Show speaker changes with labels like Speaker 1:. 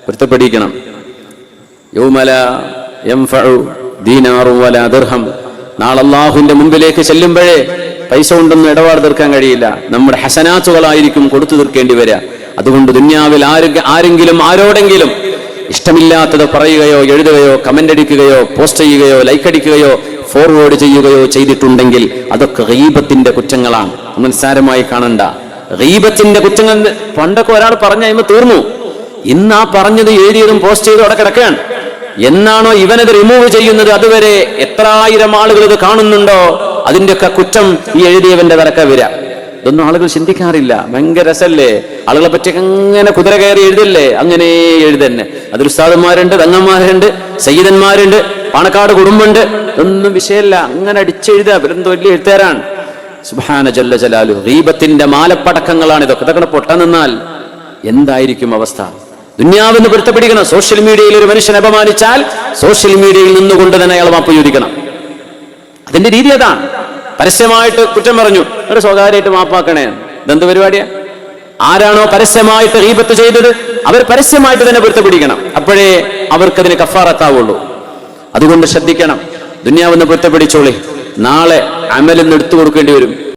Speaker 1: പൊരുത്തപ്പെടിക്കണം. യൗമല യൻഫഉ Dinar വലാ ദിർഹം. നാളെ അല്ലാഹുവിന്റെ മുമ്പിലേക്ക് ചെല്ലുമ്പോഴേ പൈസ കൊണ്ടൊന്നും ഇടപാട് തീർക്കാൻ കഴിയില്ല. നമ്മുടെ ഹസനാത്തുകളായിരിക്കും കൊടുത്തു തീർക്കേണ്ടി വരിക. അതുകൊണ്ട് ദുനിയാവിൽ ആരെങ്കിലും ആരോടെങ്കിലും ഇഷ്ടമില്ലാത്തത് പറയുകയോ എഴുതുകയോ കമന്റ് അടിക്കുകയോ പോസ്റ്റ് ചെയ്യുകയോ ലൈക്ക് അടിക്കുകയോ ഫോർവേഡ് ചെയ്യുകയോ ചെയ്തിട്ടുണ്ടെങ്കിൽ അതൊക്കെ ഗീബത്തിന്റെ കുറ്റങ്ങളാണ്. നിസ്സാരമായി കാണണ്ട. ഗീബത്തിന്റെ കുറ്റങ്ങൾ പണ്ടൊക്കെ ഒരാൾ പറഞ്ഞ അയിമ തീർന്നു. ഇന്ന് ആ പറഞ്ഞത് എഴുതിയതും പോസ്റ്റ് ചെയ്തും അവിടെ കിടക്കുകയാണ്. എന്നാണോ ഇവനത് റിമൂവ് ചെയ്യുന്നത് അതുവരെ എത്ര ആയിരം ആളുകൾ ഇത് കാണുന്നുണ്ടോ അതിന്റെയൊക്കെ കുറ്റം ഈ എഴുതിയവന്റെ തലക്ക വരിക. ഇതൊന്നും ആളുകൾ ചിന്തിക്കാറില്ല. ഭയങ്കര രസല്ലേ, ആളുകളെ പറ്റി അങ്ങനെ കുതിര കയറി എഴുതല്ലേ, അങ്ങനെ എഴുതന്നെ. അതിൽ ഉസ്താദന്മാരുണ്ട്, തങ്ങന്മാരുണ്ട്, സയ്യിദന്മാരുണ്ട്, പാണക്കാട് കുടുംബമുണ്ട്. ഇതൊന്നും വിഷയമല്ല, അങ്ങനെ അടിച്ചെഴുതുക. ഇവരെന്തോ വലിയ എഴുത്തുകാരാണ്. സുബ്ഹാന ജല്ല ജലാലു. ഗീബത്തിന്റെ മാലപ്പടക്കങ്ങളാണ് ഇതൊക്കെ. ഇതൊക്കെ പൊട്ടാൻ നിന്നാൽ എന്തായിരിക്കും അവസ്ഥ? ദുനിയാവെന്ന് പൊരുത്തപ്പെടിക്കണം. സോഷ്യൽ മീഡിയയിൽ ഒരു മനുഷ്യനെ അപമാനിച്ചാൽ സോഷ്യൽ മീഡിയയിൽ നിന്നുകൊണ്ട് തന്നെ അയാൾ മാപ്പ് ചോദിക്കണം. അതിന്റെ രീതി അതാണ്. പരസ്യമായിട്ട് കുറ്റം പറഞ്ഞു, ഒരു സ്വകാര്യമായിട്ട് മാപ്പാക്കണേ. ഇതെന്ത് പരിപാടിയാ? ആരാണോ പരസ്യമായിട്ട് ഗീബത്ത് ചെയ്തത് അവർ പരസ്യമായിട്ട് തന്നെ പൊരുത്തപ്പെടിക്കണം. അപ്പോഴേ അവർക്കതിന് കഫാറത്താവുള്ളൂ. അതുകൊണ്ട് ശ്രദ്ധിക്കണം. ദുനിയാവെന്ന് പൊരുത്തപ്പെടിച്ചോളി. നാളെ അമലെന്ന് എടുത്തു കൊടുക്കേണ്ടി വരും.